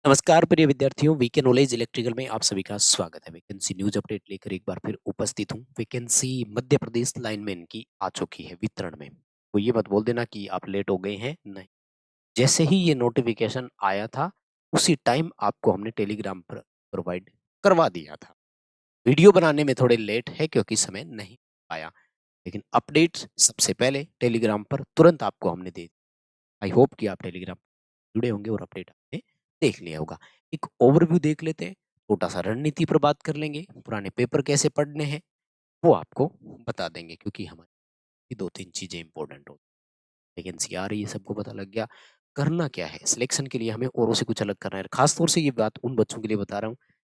नमस्कार प्रिय विद्यार्थियों, वीके नॉलेज इलेक्ट्रिकल में आप सभी का स्वागत है। वैकेंसी न्यूज अपडेट लेकर एक बार फिर उपस्थित हूँ। वैकेंसी मध्य प्रदेश लाइनमैन की आ चुकी है वितरण में। तो ये मत बोल देना कि आप लेट हो गए हैं, नहीं। जैसे ही ये नोटिफिकेशन आया था उसी टाइम आपको हमने टेलीग्राम पर प्रोवाइड करवा दिया था। वीडियो बनाने में थोड़े लेट है क्योंकि समय नहीं आया, लेकिन अपडेट सबसे पहले टेलीग्राम पर तुरंत आपको हमने दे दी। आई होप कि आप टेलीग्राम जुड़े होंगे और अपडेट आपने देख लिया होगा। एक ओवरव्यू देख लेते हैं, छोटा सा रणनीति पर बात कर लेंगे, पुराने पेपर कैसे पढ़ने हैं वो आपको बता देंगे, क्योंकि हमारी दो तीन चीजें इंपॉर्टेंट होती हैं। वैकेंसी आ रही है, सबको पता लग गया। करना क्या है सिलेक्शन के लिए, हमें औरों से कुछ अलग करना है। खासतौर से ये बात उन बच्चों के लिए बता रहा हूँ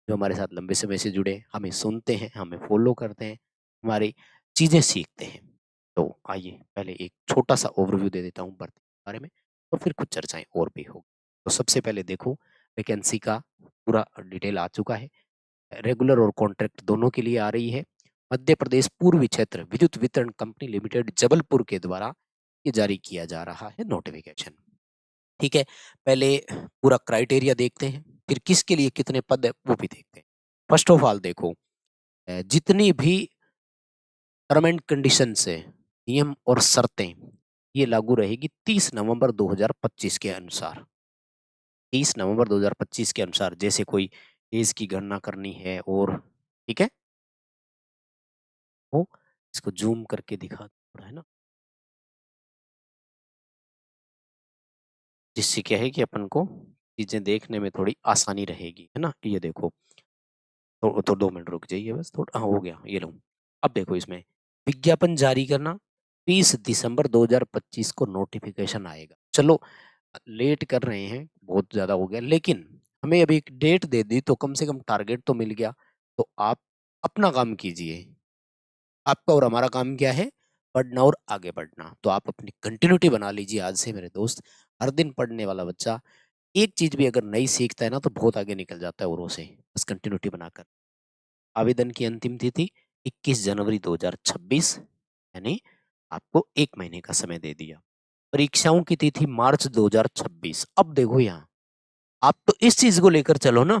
जो हमारे साथ लंबे समय से जुड़े, हमें सुनते हैं, हमें फॉलो करते हैं, हमारी चीजें सीखते हैं। तो आइए पहले एक छोटा सा ओवरव्यू दे देता हूँ भर्ती के बारे में, तो फिर कुछ चर्चाएं और भी होगी। तो सबसे पहले देखो, वैकेंसी का पूरा डिटेल आ चुका है। रेगुलर और कॉन्ट्रैक्ट दोनों के लिए आ रही है। मध्य प्रदेश पूर्वी क्षेत्र विद्युत वितरण कंपनी लिमिटेड जबलपुर के द्वारा ये जारी किया जा रहा है नोटिफिकेशन। ठीक है, पहले पूरा क्राइटेरिया देखते हैं, फिर किसके लिए कितने पद है वो भी देखते हैं। फर्स्ट ऑफ ऑल देखो, जितनी भी टर्म एंड कंडीशन है, नियम और शर्तें, ये लागू रहेगी 30 नवंबर 2025 के अनुसार। 30 नवंबर 2025 के अनुसार, जैसे कोई एज की गणना करनी है और ठीक है, वो इसको जूम करके दिखा थोड़ा, है ना, जिससे क्या है कि अपन को चीजें देखने में थोड़ी आसानी रहेगी, है ना। ये देखो, तो 2 मिनट रुक जाइए बस थोड़ा। हाँ, हो गया, ये लो। अब देखो, इसमें विज्ञापन जारी करना 30 दिसंबर 2025 को नोटिफिकेशन आएगा। चलो, लेट कर रहे हैं, बहुत ज्यादा हो गया, लेकिन हमें अभी एक डेट दे दी तो कम से कम टारगेट तो मिल गया। तो आप अपना काम कीजिए। आपका और हमारा काम क्या है? पढ़ना और आगे बढ़ना। तो आप अपनी कंटिन्यूटी बना लीजिए आज से मेरे दोस्त। हर दिन पढ़ने वाला बच्चा एक चीज भी अगर नई सीखता है ना, तो बहुत आगे निकल जाता है औरों से, बस कंटिन्यूटी बनाकर। आवेदन की अंतिम तिथि 21 जनवरी 2026, यानी आपको 1 महीने का समय दे दिया। परीक्षाओं की तिथि मार्च 2026। अब देखो यहाँ, आप तो इस चीज को लेकर चलो ना।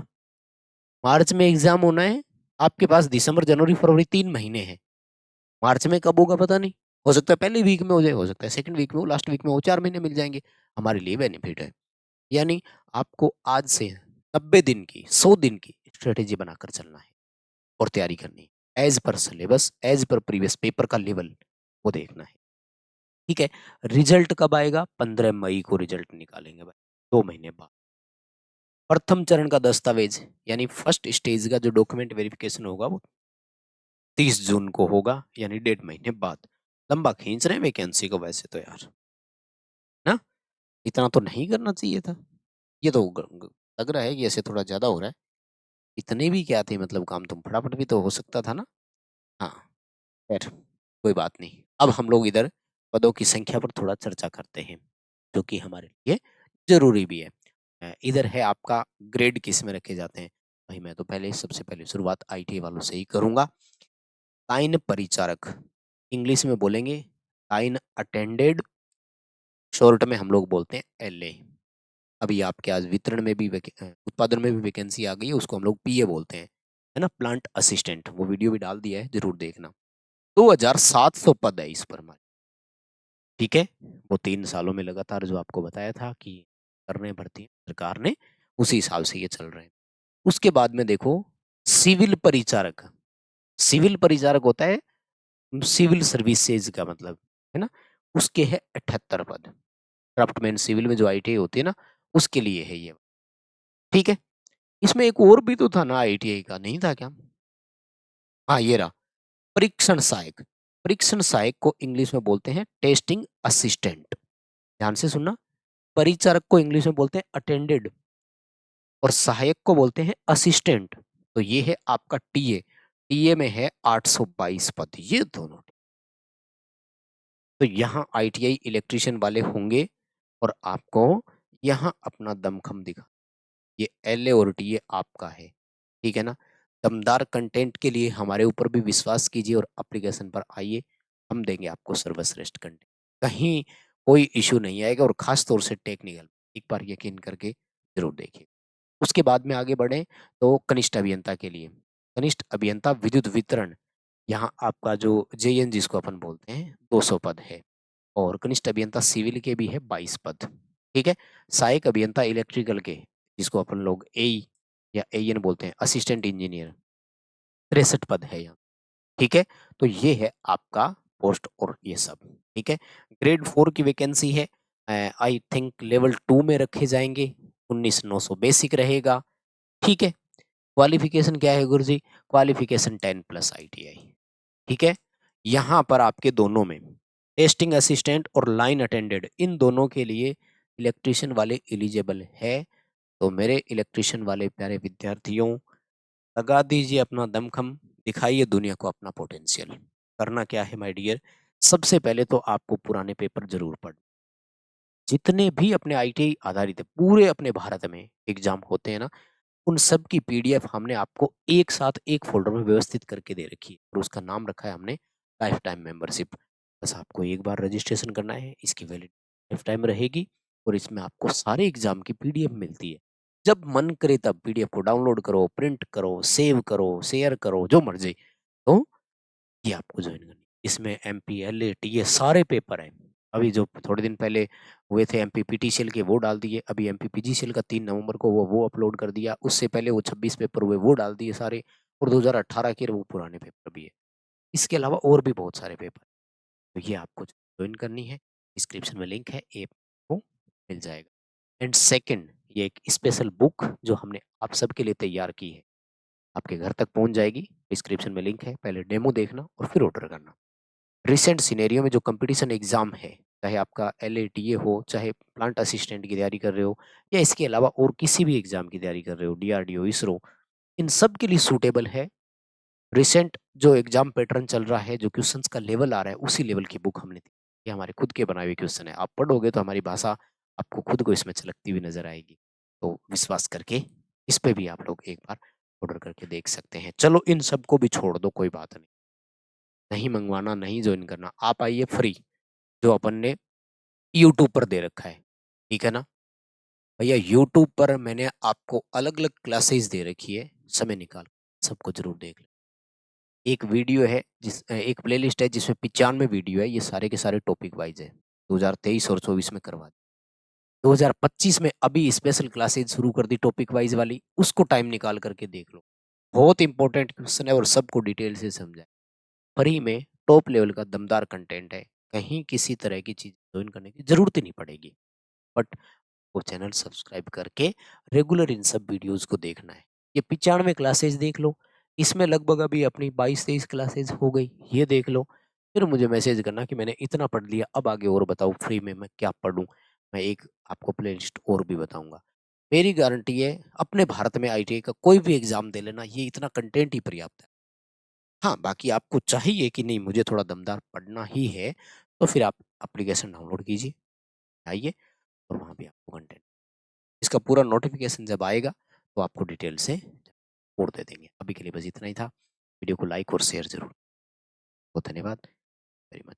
मार्च में एग्जाम होना है, आपके पास दिसंबर जनवरी फरवरी 3 महीने हैं। मार्च में कब होगा पता नहीं, हो सकता है पहले वीक में हो जाए, हो सकता है सेकंड वीक में हो, लास्ट वीक में हो, 4 महीने मिल जाएंगे। हमारे लिए बेनिफिट है। यानी आपको आज से 90 दिन की, 100 दिन की स्ट्रेटेजी बनाकर चलना है और तैयारी करनी है। As per syllabus, as per previous paper का लेवल वो देखना है। ठीक है, रिजल्ट कब आएगा? 15 मई को रिजल्ट निकालेंगे भाई, 2 महीने बाद। प्रथम चरण का दस्तावेज, यानी फर्स्ट स्टेज का जो डॉक्यूमेंट वेरिफिकेशन होगा वो 30 जून को होगा, यानी 1.5 महीने बाद। लंबा खींच रहे हैं वैकेंसी को वैसे तो यार, ना, इतना तो नहीं करना चाहिए था। ये तो लग रहा है कि ऐसे थोड़ा ज्यादा हो रहा है। इतने भी क्या थे, मतलब काम तुम फटाफट भी तो हो सकता था ना। हाँ, खैर कोई बात नहीं। अब हम लोग इधर पदों की संख्या पर थोड़ा चर्चा करते हैं, जो कि हमारे लिए जरूरी भी है। इधर है आपका ग्रेड किस में रखे जाते हैं। भाई मैं तो पहले, सबसे पहले शुरुआत आईटी वालों से ही करूंगा। लाइन परिचारक, इंग्लिश में बोलेंगे लाइन अटेंडेड, शॉर्ट में हम लोग बोलते हैं एलए। अभी आपके आज वितरण में भी उत्पादन में भी वैकेंसी आ गई है, उसको हम लोग पीए बोलते हैं, है ना, प्लांट असिस्टेंट। वो वीडियो भी डाल दिया है, जरूर देखना। 2700 पद है इस पर हमारे। ठीक है, वो 3 सालों में लगातार जो आपको बताया था कि करने भर्ती सरकार ने, उसी हिसाब से ये चल रहे हैं। उसके बाद में देखो, सिविल परिचारक। सिविल परिचारक होता है सिविल सर्विसेज का मतलब, है ना। उसके है 78 पद। क्राफ्टमैन सिविल में जो आईटीआई होती है ना, उसके लिए है ये। ठीक है, इसमें एक और भी तो था ना आईटीआई का, नहीं था क्या? हाँ, ये रहा, परीक्षण सहायक। परीक्षण सहायक को इंग्लिश में बोलते हैं टेस्टिंग असिस्टेंट। ध्यान से सुनना, परिचारक को इंग्लिश में बोलते हैं अटेंडेड, और सहायक को बोलते हैं असिस्टेंट। तो ये है आपका टीए। टीए में है 822 पद, ये दोनों। तो यहाँ आईटीआई इलेक्ट्रिशियन वाले होंगे और आपको यहाँ अपना दमखम दिखा, ये एलए और टीए आपका है। ठीक है ना। दमदार कंटेंट के लिए हमारे ऊपर भी विश्वास कीजिए और एप्लीकेशन पर आइए, हम देंगे आपको सर्वश्रेष्ठ कंटेंट। कहीं कोई इशू नहीं आएगा, और खास तौर से टेक्निकल, एक बार यकीन करके जरूर देखिए। उसके बाद में आगे बढ़े तो कनिष्ठ अभियंता के लिए, कनिष्ठ अभियंता विद्युत वितरण, यहाँ आपका जो जेएन जिसको अपन बोलते हैं 200 पद है, और कनिष्ठ अभियंता सिविल के भी है 22 पद। ठीक है। सहायक अभियंता इलेक्ट्रिकल के, जिसको अपन लोग एई या एएन बोलते हैं, असिस्टेंट इंजीनियर, 63 पद है यहाँ। ठीक है। तो ये है आपका पोस्ट और ये सब। ठीक है। ग्रेड 4 की वैकेंसी है, आई थिंक लेवल 2 में रखे जाएंगे, 19,900 बेसिक रहेगा। ठीक है। क्वालिफिकेशन क्या है गुरुजी? Qualification 10 plus ITI. ठीक है। यहाँ पर आपके दोनों में टेस्टिंग असिस्टेंट और लाइन अटेंडेंट, इन दोनों के लिए इलेक्ट्रिशियन वाले एलिजिबल है। तो मेरे इलेक्ट्रिशियन वाले प्यारे विद्यार्थियों, लगा दीजिए अपना दमखम, दिखाइए दुनिया को अपना पोटेंशियल। करना क्या है माय डियर? सबसे पहले तो आपको पुराने पेपर जरूर पढ़, जितने भी अपने आईटीआई आधारित है, पूरे अपने भारत में एग्जाम होते हैं ना, उन सब की पीडीएफ हमने आपको एक साथ एक फोल्डर में व्यवस्थित करके दे रखी है, और उसका नाम रखा है हमने लाइफ टाइम मेंबरशिप। बस आपको एक बार रजिस्ट्रेशन करना है, इसकी वैलिडिटी लाइफ टाइम रहेगी, और इसमें आपको सारे एग्जाम की पीडीएफ मिलती है। जब मन करे तब पीडीएफ को डाउनलोड करो, प्रिंट करो, सेव करो, शेयर करो, जो मर्जी। तो ये आपको ज्वाइन करनी है। इसमें एमपी एलए टीए सारे पेपर हैं। अभी जो थोड़े दिन पहले हुए थे एमपी पीटीसीएल के, वो डाल दिए। अभी एमपी पीजीसीएल का 3 नवंबर को वो अपलोड कर दिया। उससे पहले वो 26 पेपर हुए, वो डाल दिए सारे। और 2018 के वो पुराने पेपर भी है। इसके अलावा और भी बहुत सारे पेपर। तो ये आपको ज्वाइन करनी है, डिस्क्रिप्शन में लिंक है, ऐप को मिल जाएगा। एंड सेकंड, ये एक स्पेशल बुक जो हमने आप सबके लिए तैयार की है, आपके घर तक पहुंच जाएगी। डिस्क्रिप्शन में लिंक है, पहले डेमो देखना और फिर ऑर्डर करना। रिसेंट सिनेरियो में जो कंपटीशन एग्जाम है, चाहे आपका एलएटीए हो, चाहे प्लांट असिस्टेंट की तैयारी कर रहे हो, या इसके अलावा और किसी भी एग्जाम की तैयारी कर रहे हो, डीआरडीओ, इसरो, इन सब के लिए सूटेबल है। रिसेंट जो एग्जाम पैटर्न चल रहा है, जो क्वेश्चंस का लेवल आ रहा है, उसी लेवल की बुक हमने दी। ये हमारे खुद के बनाए हुए क्वेश्चन है। आप पढ़ोगे तो हमारी भाषा आपको खुद को इसमें छलकती हुई नजर आएगी। तो विश्वास करके इस पे भी आप लोग एक बार ऑर्डर करके देख सकते हैं। चलो इन सबको भी छोड़ दो, कोई बात नहीं, नहीं मंगवाना, नहीं ज्वाइन करना, आप आइए फ्री, जो अपन ने यूट्यूब पर दे रखा है। ठीक है ना भैया? यूट्यूब पर मैंने आपको अलग अलग क्लासेस दे रखी है, समय निकाल सबको जरूर देख लें। एक वीडियो है एक प्लेलिस्ट है जिसमें 95 वीडियो है, ये सारे के सारे टॉपिक वाइज है। 2023 और 24 में करवा दी। 2025 में अभी स्पेशल क्लासेज शुरू कर दी टॉपिक वाइज वाली, उसको टाइम निकाल करके देख लो। बहुत इंपॉर्टेंट क्वेश्चन है और सबको डिटेल से समझा। फ्री में टॉप लेवल का दमदार कंटेंट है, कहीं किसी तरह की चीज ज्वाइन करने की जरूरत ही नहीं पड़ेगी। बट वो चैनल सब्सक्राइब करके रेगुलर इन सब वीडियोस को देखना है। ये 95 क्लासेस देख लो, इसमें लगभग अभी अपनी 22-23 क्लासेस हो गई, ये देख लो। फिर मुझे मैसेज करना कि मैंने इतना पढ़ लिया, अब आगे और बताओ फ्री में मैं क्या पढ़ूं। मैं एक आपको प्लेलिस्ट और भी बताऊंगा। मेरी गारंटी है, अपने भारत में आईटीआई का कोई भी एग्जाम दे लेना, ये इतना कंटेंट ही पर्याप्त है। हाँ, बाकी आपको चाहिए कि नहीं मुझे थोड़ा दमदार पढ़ना ही है, तो फिर आप एप्लीकेशन डाउनलोड कीजिए, आइए, और वहाँ पे आपको कंटेंट, इसका पूरा नोटिफिकेशन जब आएगा तो आपको डिटेल से और दे देंगे। अभी के लिए बस इतना ही था। वीडियो को लाइक और शेयर जरूर। बहुत धन्यवाद। Very much.